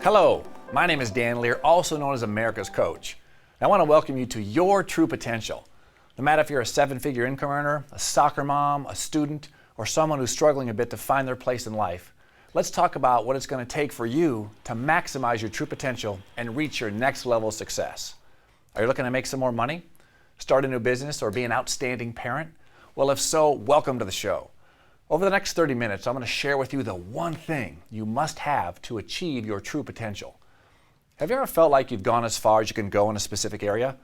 Hello, my name is Dan Lier, also known as America's Coach. I want to welcome you to your true potential. No matter if you're a seven-figure income earner, a soccer mom, a student, or someone who's struggling a bit to find their place in life, let's talk about what it's going to take for you to maximize your true potential and reach your next level of success. Are you looking to make some more money, start a new business, or be an outstanding parent? Well, if so, welcome to the show. Over the next 30 minutes, I'm going to share with you the one thing you must have to achieve your true potential. Have you ever felt like you've gone as far as you can go in a specific area?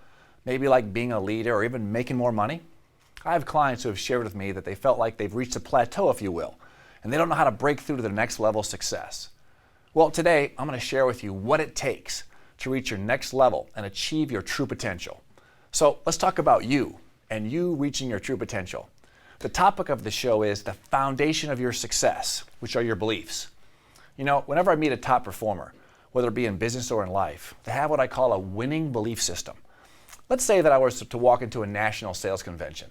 Maybe like being a leader or even making more money? I have clients who have shared with me that they felt like they've reached a plateau, if you will, and they don't know how to break through to the next level of success. Well, today I'm going to share with you what it takes to reach your next level and achieve your true potential. So let's talk about you and you reaching your true potential. The topic of the show is the foundation of your success, which are your beliefs. You know, whenever I meet a top performer, whether it be in business or in life, they have what I call a winning belief system. Let's say that I was to walk into a national sales convention,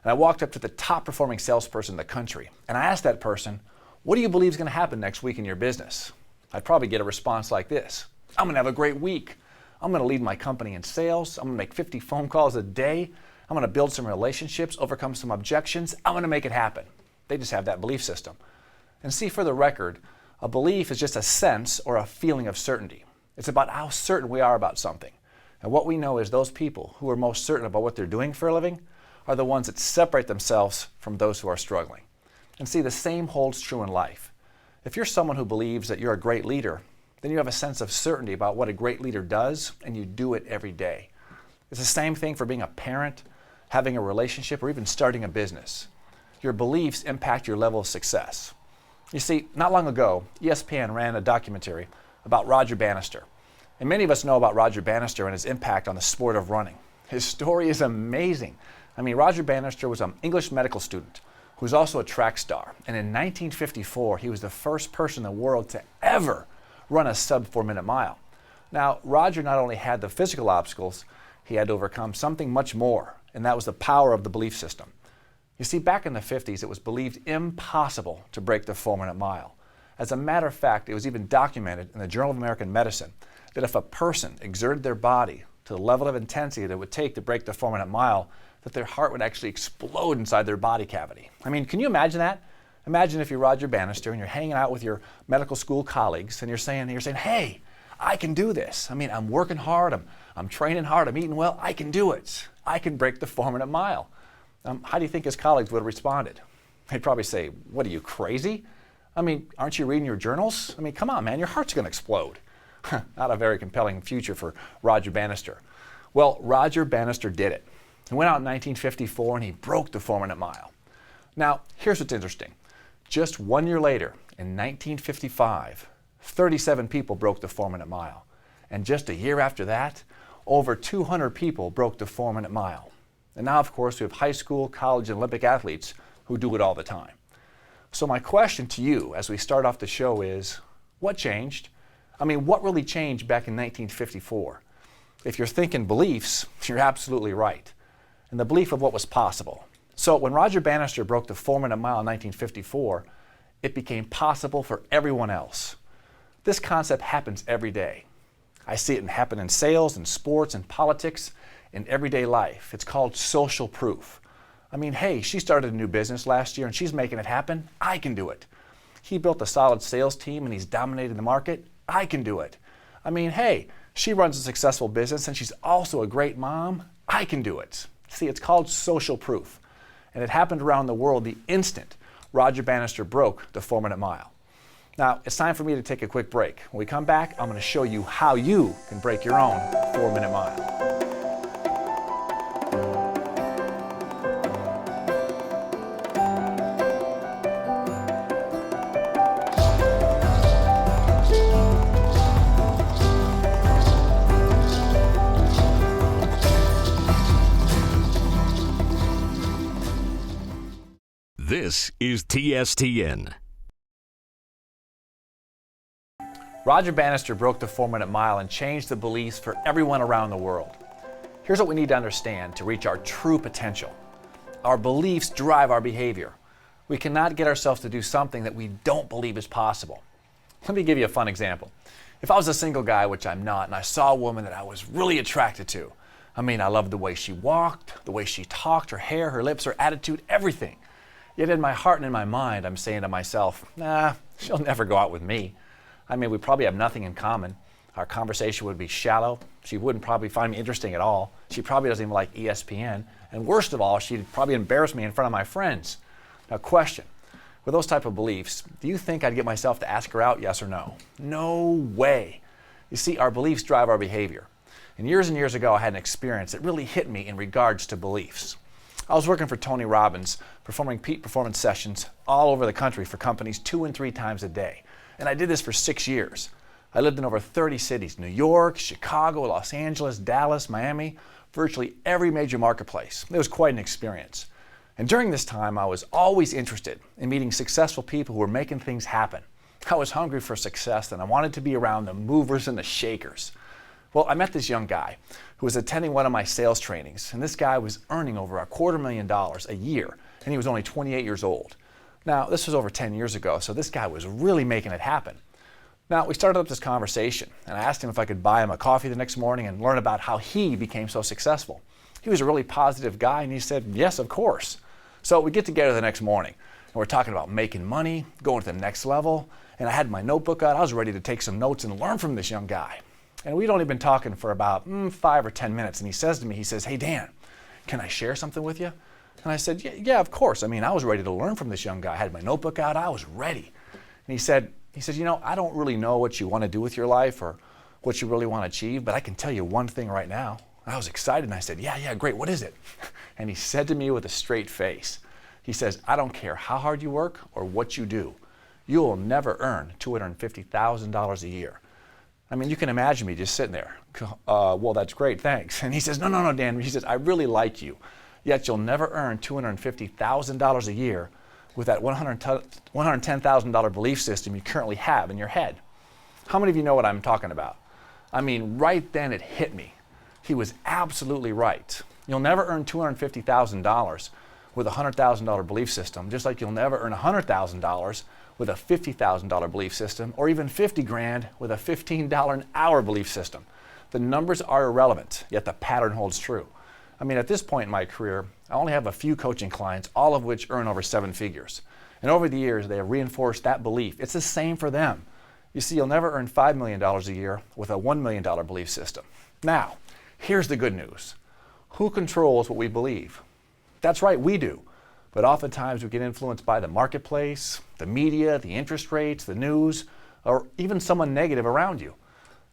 and I walked up to the top performing salesperson in the country, and I asked that person, what do you believe is going to happen next week in your business? I'd probably get a response like this: I'm going to have a great week. I'm going to lead my company in sales. I'm going to make 50 phone calls a day. I'm going to build some relationships, overcome some objections. I'm going to make it happen. They just have that belief system. And see, for the record, a belief is just a sense or a feeling of certainty. It's about how certain we are about something. And what we know is those people who are most certain about what they're doing for a living are the ones that separate themselves from those who are struggling. And see, the same holds true in life. If you're someone who believes that you're a great leader, then you have a sense of certainty about what a great leader does, and you do it every day. It's the same thing for being a parent, having a relationship, or even starting a business. Your beliefs impact your level of success. You see, not long ago, ESPN ran a documentary about Roger Bannister. And many of us know about Roger Bannister and his impact on the sport of running. His story is amazing. I mean, Roger Bannister was an English medical student who was also a track star. And in 1954, he was the first person in the world to ever run a sub 4-minute mile. Now, Roger not only had the physical obstacles, he had to overcome something much more, and that was the power of the belief system. You see, back in the 50s, it was believed impossible to break the 4-minute mile. As a matter of fact, it was even documented in the Journal of American Medicine that if a person exerted their body to the level of intensity that it would take to break the 4-minute mile, that their heart would actually explode inside their body cavity. I mean, can you imagine that? Imagine if you're Roger Bannister and you're hanging out with your medical school colleagues and you're saying, hey, I can do this. I mean, I'm working hard, I'm training hard, I'm eating well, I can do it. I can break the 4-minute mile. How do you think his colleagues would have responded? They'd probably say, what are you, crazy? I mean, aren't you reading your journals? I mean, come on, man, your heart's going to explode. Not a very compelling future for Roger Bannister. Well, Roger Bannister did it. He went out in 1954 and he broke the 4-minute mile. Now, here's what's interesting. Just 1 year later, in 1955, 37 people broke the 4-minute mile. And just a year after that, over 200 people broke the 4-minute mile. And now, of course, we have high school, college, and Olympic athletes who do it all the time. So my question to you as we start off the show is, what changed? I mean, what really changed back in 1954? If you're thinking beliefs, you're absolutely right. And the belief of what was possible. So when Roger Bannister broke the 4-minute mile in 1954, it became possible for everyone else. This concept happens every day. I see it happen in sales, in sports, in politics, in everyday life. It's called social proof. I mean, hey, she started a new business last year and she's making it happen. I can do it. He built a solid sales team and he's dominating the market. I can do it. I mean, hey, she runs a successful business and she's also a great mom. I can do it. See, it's called social proof. And it happened around the world the instant Roger Bannister broke the 4-minute mile. Now, it's time for me to take a quick break. When we come back, I'm going to show you how you can break your own 4-minute mile. This is TSTN. Roger Bannister broke the 4-minute mile and changed the beliefs for everyone around the world. Here's what we need to understand to reach our true potential. Our beliefs drive our behavior. We cannot get ourselves to do something that we don't believe is possible. Let me give you a fun example. If I was a single guy, which I'm not, and I saw a woman that I was really attracted to, I loved the way she walked, the way she talked, her hair, her lips, her attitude, everything. Yet in my heart and in my mind, I'm saying to myself, nah, she'll never go out with me. We probably have nothing in common. Our conversation would be shallow. She wouldn't probably find me interesting at all. She probably doesn't even like ESPN. And worst of all, she'd probably embarrass me in front of my friends. Now, question. With those type of beliefs, do you think I'd get myself to ask her out, yes or no? No way. You see, our beliefs drive our behavior. And years ago, I had an experience that really hit me in regards to beliefs. I was working for Tony Robbins, performing peak performance sessions all over the country for companies 2 and 3 times a day. And I did this for 6 years. I lived in over 30 cities, New York, Chicago, Los Angeles, Dallas, Miami, virtually every major marketplace. It was quite an experience. And during this time, I was always interested in meeting successful people who were making things happen. I was hungry for success, and I wanted to be around the movers and the shakers. Well, I met this young guy who was attending one of my sales trainings, and this guy was earning over $250,000 a year, and he was only 28 years old. Now, this was over 10 years ago, so this guy was really making it happen. Now, we started up this conversation, and I asked him if I could buy him a coffee the next morning and learn about how he became so successful. He was a really positive guy, and he said, yes, of course. So we get together the next morning, and we're talking about making money, going to the next level, and I had my notebook out. I was ready to take some notes and learn from this young guy. And we'd only been talking for about 5 or 10 minutes, and he says to me, hey, Dan, can I share something with you? And I said, yeah, of course. I was ready to learn from this young guy. I had my notebook out. I was ready. And he said, I don't really know what you want to do with your life or what you really want to achieve, but I can tell you one thing right now. And I was excited, and I said, yeah, great, what is it? And he said to me with a straight face, he says, I don't care how hard you work or what you do, you will never earn $250,000 a year. You can imagine me just sitting there. Well, that's great, thanks. And he says, no, Dan. He says, I really like you, yet you'll never earn $250,000 a year with that $110,000 belief system you currently have in your head. How many of you know what I'm talking about? Right then it hit me. He was absolutely right. You'll never earn $250,000 with a $100,000 belief system, just like you'll never earn $100,000 with a $50,000 belief system, or even $50,000 with a $15 an hour belief system. The numbers are irrelevant, yet the pattern holds true. At this point in my career, I only have a few coaching clients, all of which earn over 7 figures. And over the years, they have reinforced that belief. It's the same for them. You see, you'll never earn $5 million a year with a $1 million belief system. Now, here's the good news. Who controls what we believe? That's right, we do. But oftentimes we get influenced by the marketplace, the media, the interest rates, the news, or even someone negative around you.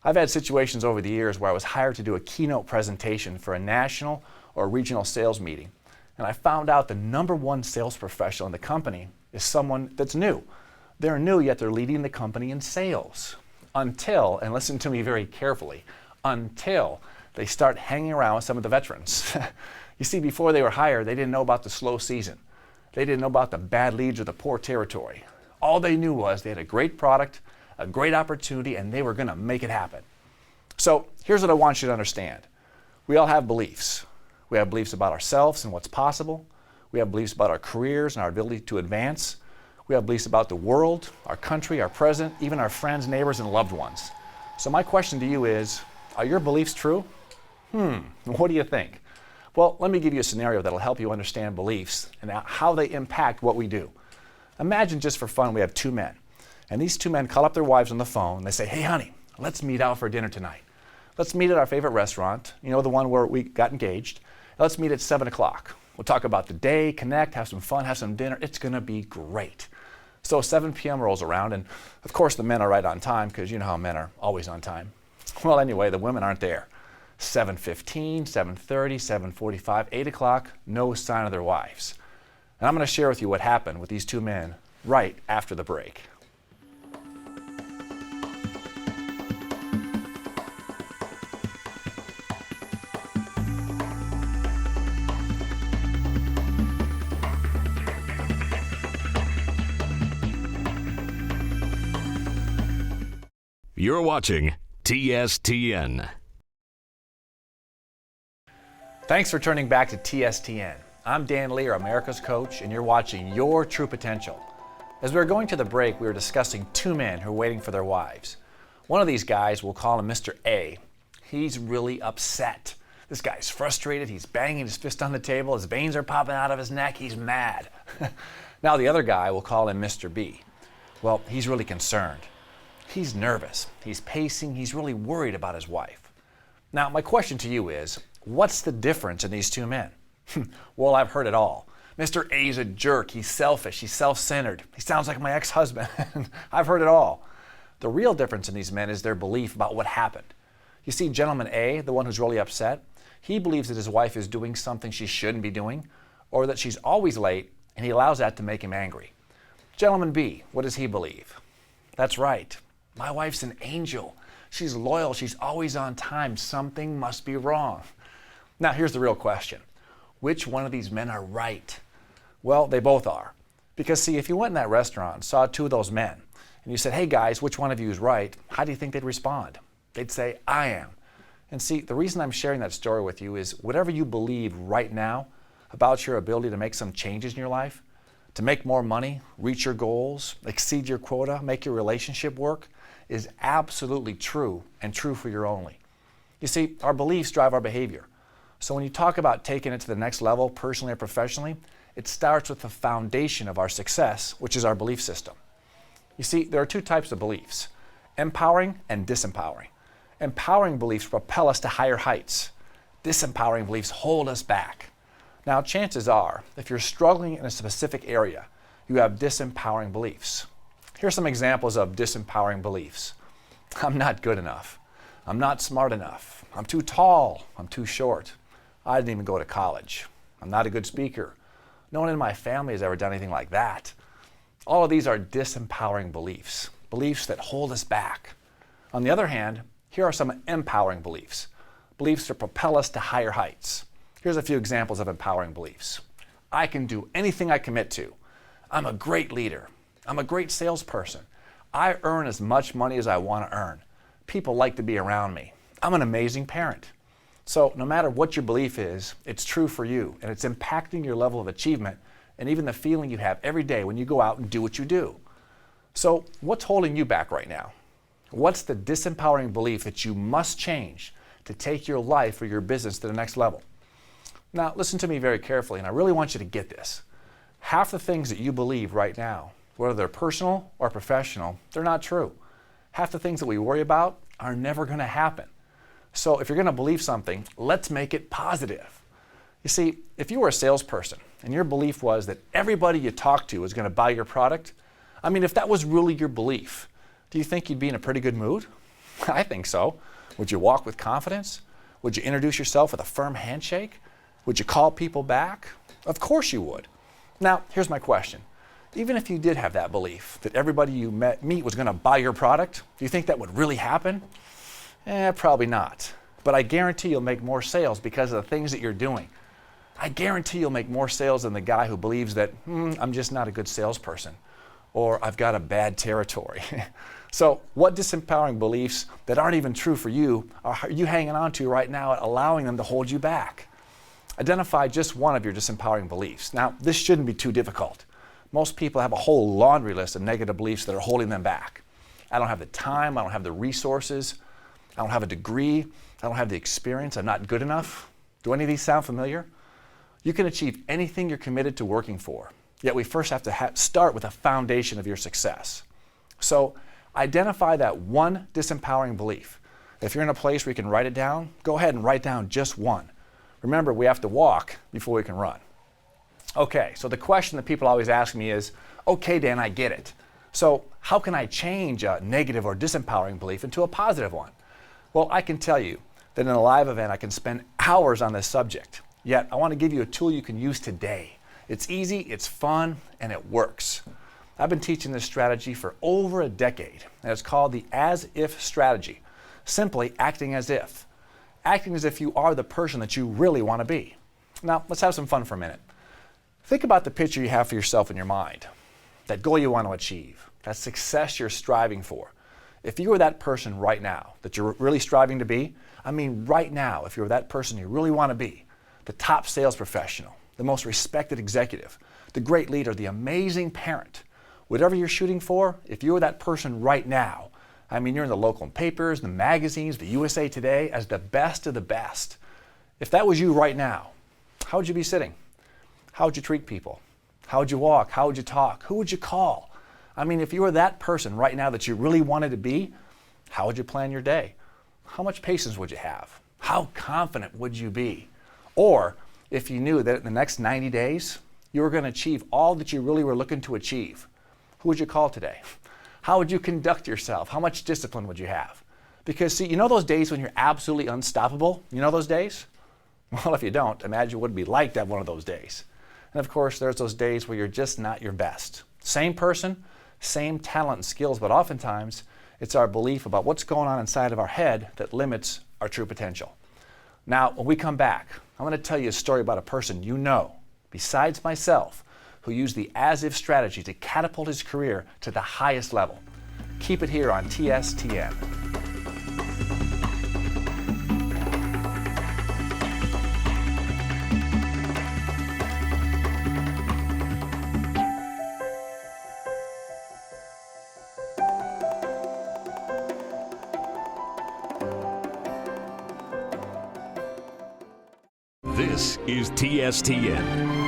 I've had situations over the years where I was hired to do a keynote presentation for a national or regional sales meeting. And I found out the #1 sales professional in the company is someone that's new. They're new, yet they're leading the company in sales. Until, and listen to me very carefully, until they start hanging around with some of the veterans. You see, before they were hired, they didn't know about the slow season. They didn't know about the bad leads or the poor territory. All they knew was they had a great product, a great opportunity, and they were going to make it happen. So here's what I want you to understand. We all have beliefs. We have beliefs about ourselves and what's possible. We have beliefs about our careers and our ability to advance. We have beliefs about the world, our country, our president, even our friends, neighbors, and loved ones. So my question to you is, are your beliefs true? What do you think? Well, let me give you a scenario that'll help you understand beliefs and how they impact what we do. Imagine, just for fun, we have 2 men. And these 2 men call up their wives on the phone and they say, hey honey, let's meet out for dinner tonight. Let's meet at our favorite restaurant, the one where we got engaged. Let's meet at 7 o'clock. We'll talk about the day, connect, have some fun, have some dinner. It's gonna be great. So 7 p.m. rolls around, and of course the men are right on time, because you know how men are always on time. Well, anyway, the women aren't there. 7:15, 7:30, 7:45, 8 o'clock, no sign of their wives. And I'm going to share with you what happened with these 2 men right after the break. You're watching TSTN. Thanks for turning back to TSTN. I'm Dan Lier, America's coach, and you're watching Your True Potential. As we were going to the break, we were discussing 2 men who are waiting for their wives. One of these guys, we'll call him Mr. A. He's really upset. This guy's frustrated. He's banging his fist on the table. His veins are popping out of his neck. He's mad. Now the other guy, we'll call him Mr. B. Well, he's really concerned. He's nervous. He's pacing. He's really worried about his wife. Now, my question to you is, what's the difference in these two men? Well, I've heard it all. Mr. A's a jerk. He's selfish. He's self-centered. He sounds like my ex-husband. I've heard it all. The real difference in these men is their belief about what happened. You see, gentleman A, the one who's really upset, he believes that his wife is doing something she shouldn't be doing, or that she's always late, and he allows that to make him angry. Gentleman B, what does he believe? That's right. My wife's an angel. She's loyal. She's always on time. Something must be wrong. Now, here's the real question. Which one of these men are right? Well, they both are. Because, see, if you went in that restaurant and saw two of those men, and you said, hey guys, which one of you is right? How do you think they'd respond? They'd say, I am. And see, the reason I'm sharing that story with you is whatever you believe right now about your ability to make some changes in your life, to make more money, reach your goals, exceed your quota, make your relationship work, is absolutely true and true for you only. You see, our beliefs drive our behavior. So when you talk about taking it to the next level, personally or professionally, it starts with the foundation of our success, which is our belief system. You see, there are two types of beliefs, empowering and disempowering. Empowering beliefs propel us to higher heights. Disempowering beliefs hold us back. Now, chances are, if you're struggling in a specific area, you have disempowering beliefs. Here's some examples of disempowering beliefs. I'm not good enough. I'm not smart enough. I'm too tall. I'm too short. I didn't even go to college. I'm not a good speaker. No one in my family has ever done anything like that. All of these are disempowering beliefs, beliefs that hold us back. On the other hand, here are some empowering beliefs, beliefs that propel us to higher heights. Here's a few examples of empowering beliefs. I can do anything I commit to. I'm a great leader. I'm a great salesperson. I earn as much money as I want to earn. People like to be around me. I'm an amazing parent. So no matter what your belief is, it's true for you, and it's impacting your level of achievement and even the feeling you have every day when you go out and do what you do. So what's holding you back right now? What's the disempowering belief that you must change to take your life or your business to the next level? Now, listen to me very carefully, and I really want you to get this. Half the things that you believe right now, whether they're personal or professional, they're not true. Half the things that we worry about are never going to happen. So if you're going to believe something, let's make it positive. You see, if you were a salesperson and your belief was that everybody you talk to is going to buy your product, I mean, if that was really your belief, do you think you'd be in a pretty good mood? I think so. Would you walk with confidence? Would you introduce yourself with a firm handshake? Would you call people back? Of course you would. Now, here's my question. Even if you did have that belief that everybody you meet was going to buy your product, do you think that would really happen? Probably not. But I guarantee you'll make more sales because of the things that you're doing. I guarantee you'll make more sales than the guy who believes that, I'm just not a good salesperson, or I've got a bad territory. So what disempowering beliefs that aren't even true for you are you hanging on to right now, allowing them to hold you back? Identify just one of your disempowering beliefs. Now, this shouldn't be too difficult. Most people have a whole laundry list of negative beliefs that are holding them back. I don't have the time, I don't have the resources, I don't have a degree, I don't have the experience, I'm not good enough. Do any of these sound familiar? You can achieve anything you're committed to working for, yet we first have to start with a foundation of your success. So identify that one disempowering belief. If you're in a place where you can write it down, go ahead and write down just one. Remember, we have to walk before we can run. Okay, so the question that people always ask me is, okay, Dan, I get it. So how can I change a negative or disempowering belief into a positive one? Well, I can tell you that in a live event, I can spend hours on this subject. Yet, I want to give you a tool you can use today. It's easy, it's fun, and it works. I've been teaching this strategy for over a decade, and it's called the as-if strategy. Simply acting as if. Acting as if you are the person that you really want to be. Now, let's have some fun for a minute. Think about the picture you have for yourself in your mind, that goal you want to achieve, that success you're striving for. If you were that person right now that you're really striving to be, I mean right now, if you're that person you really want to be, the top sales professional, the most respected executive, the great leader, the amazing parent, whatever you're shooting for, if you were that person right now, I mean, you're in the local papers, the magazines, the USA Today as the best of the best. If that was you right now, how would you be sitting? How would you treat people? How would you walk? How would you talk? Who would you call? I mean, if you were that person right now that you really wanted to be, how would you plan your day? How much patience would you have? How confident would you be? Or if you knew that in the next 90 days, you were going to achieve all that you really were looking to achieve, who would you call today? How would you conduct yourself? How much discipline would you have? Because see, you know those days when you're absolutely unstoppable? You know those days? Well, if you don't, imagine what it'd be like to have one of those days. And of course, there's those days where you're just not your best. Same person, same talent and skills, but oftentimes it's our belief about what's going on inside of our head that limits our true potential. Now, when we come back, I'm going to tell you a story about a person you know, besides myself, who used the as-if strategy to catapult his career to the highest level. Keep it here on TSTN. This is TSTN.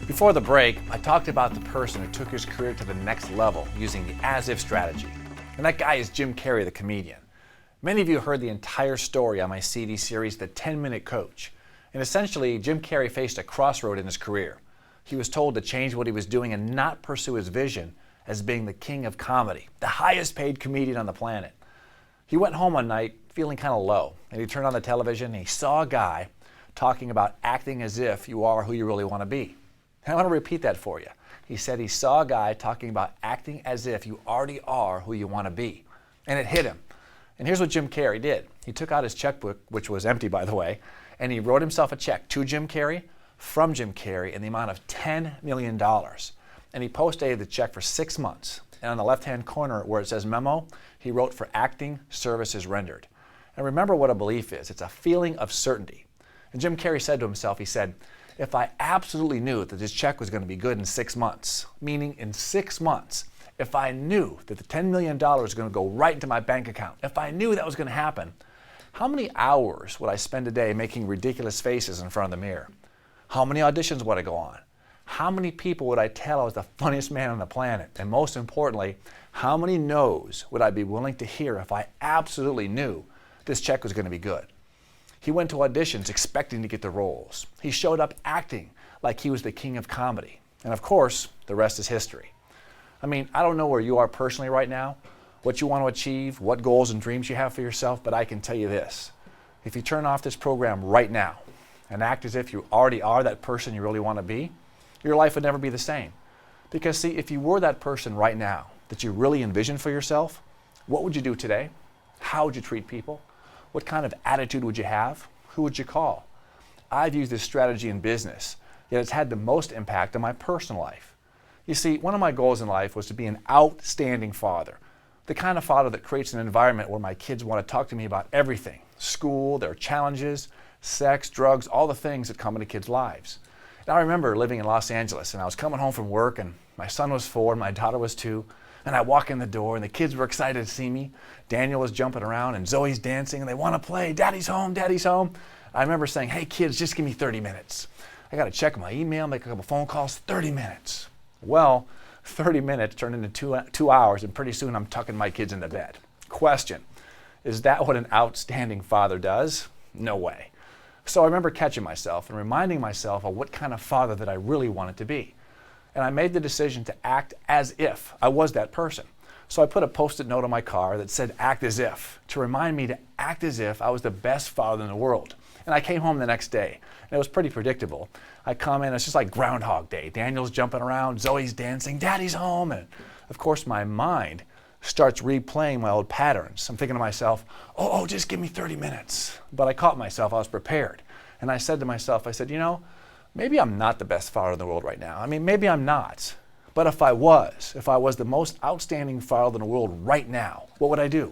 Before the break, I talked about the person who took his career to the next level using the as-if strategy. And that guy is Jim Carrey, the comedian. Many of you heard the entire story on my CD series, The 10-Minute Coach. And essentially, Jim Carrey faced a crossroad in his career. He was told to change what he was doing and not pursue his vision as being the king of comedy, the highest paid comedian on the planet. He went home one night feeling kind of low, and he turned on the television and he saw a guy talking about acting as if you are who you really want to be. And I want to repeat that for you. He said he saw a guy talking about acting as if you already are who you want to be. And it hit him. And here's what Jim Carrey did. He took out his checkbook, which was empty by the way, and he wrote himself a check to Jim Carrey, from Jim Carrey, in the amount of $10 million. And he post-dated the check for 6 months. And on the left-hand corner where it says memo, he wrote for acting services rendered. And remember what a belief is. It's a feeling of certainty. And Jim Carrey said to himself, he said, if I absolutely knew that this check was going to be good in 6 months, meaning in 6 months, if I knew that the $10 million was going to go right into my bank account, if I knew that was going to happen, how many hours would I spend a day making ridiculous faces in front of the mirror? How many auditions would I go on? How many people would I tell I was the funniest man on the planet? And most importantly, how many no's would I be willing to hear if I absolutely knew this check was going to be good? He went to auditions expecting to get the roles. He showed up acting like he was the king of comedy. And of course, the rest is history. I mean, I don't know where you are personally right now, what you want to achieve, what goals and dreams you have for yourself, but I can tell you this. If you turn off this program right now and act as if you already are that person you really want to be, your life would never be the same. Because see, if you were that person right now that you really envision for yourself, what would you do today? How would you treat people? What kind of attitude would you have? Who would you call? I've used this strategy in business, yet it's had the most impact on my personal life. You see, one of my goals in life was to be an outstanding father, the kind of father that creates an environment where my kids want to talk to me about everything, school, their challenges, sex, drugs, all the things that come into kids' lives. And I remember living in Los Angeles, and I was coming home from work, and my son was 4, my daughter was 2, and I walk in the door, and the kids were excited to see me. Daniel was jumping around, and Zoe's dancing, and they want to play. Daddy's home, Daddy's home. I remember saying, hey kids, just give me 30 minutes. I got to check my email, make a couple phone calls, 30 minutes. Well, 30 minutes turned into 2 hours, and pretty soon I'm tucking my kids into bed. Question, is that what an outstanding father does? No way. So I remember catching myself and reminding myself of what kind of father that I really wanted to be. And I made the decision to act as if I was that person. So I put a post-it note on my car that said act as if, to remind me to act as if I was the best father in the world. And I came home the next day, and it was pretty predictable. I come in, it's just like Groundhog Day. Daniel's jumping around, Zoe's dancing, Daddy's home. And of course my mind starts replaying my old patterns. I'm thinking to myself, oh, just give me 30 minutes. But I caught myself, I was prepared. And I said to myself, I said, you know, maybe I'm not the best father in the world right now. I mean, maybe I'm not. But if I was the most outstanding father in the world right now, what would I do?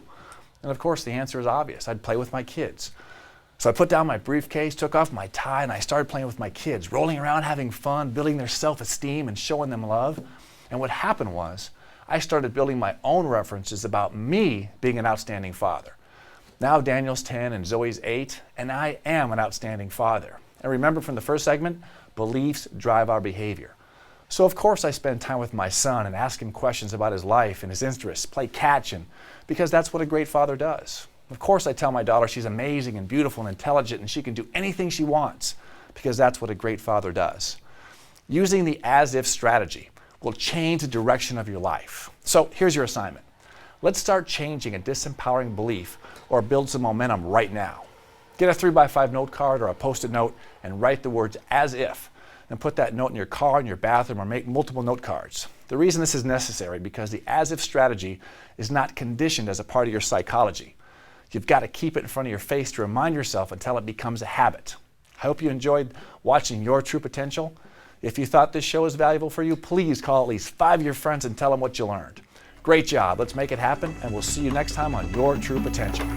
And of course, the answer is obvious. I'd play with my kids. So I put down my briefcase, took off my tie, and I started playing with my kids, rolling around, having fun, building their self-esteem and showing them love. And what happened was, I started building my own references about me being an outstanding father. Now Daniel's 10 and Zoe's 8, and I am an outstanding father. And remember from the first segment, beliefs drive our behavior. So of course I spend time with my son and ask him questions about his life and his interests, play catch, because that's what a great father does. Of course I tell my daughter she's amazing and beautiful and intelligent and she can do anything she wants, because that's what a great father does. Using the as-if strategy will change the direction of your life. So here's your assignment. Let's start changing a disempowering belief or build some momentum right now. Get a 3x5 note card or a Post-it note and write the words as if. Then put that note in your car, in your bathroom, or make multiple note cards. The reason this is necessary because the as if strategy is not conditioned as a part of your psychology. You've got to keep it in front of your face to remind yourself until it becomes a habit. I hope you enjoyed watching Your True Potential. If you thought this show was valuable for you, please call at least 5 of your friends and tell them what you learned. Great job. Let's make it happen, and we'll see you next time on Your True Potential.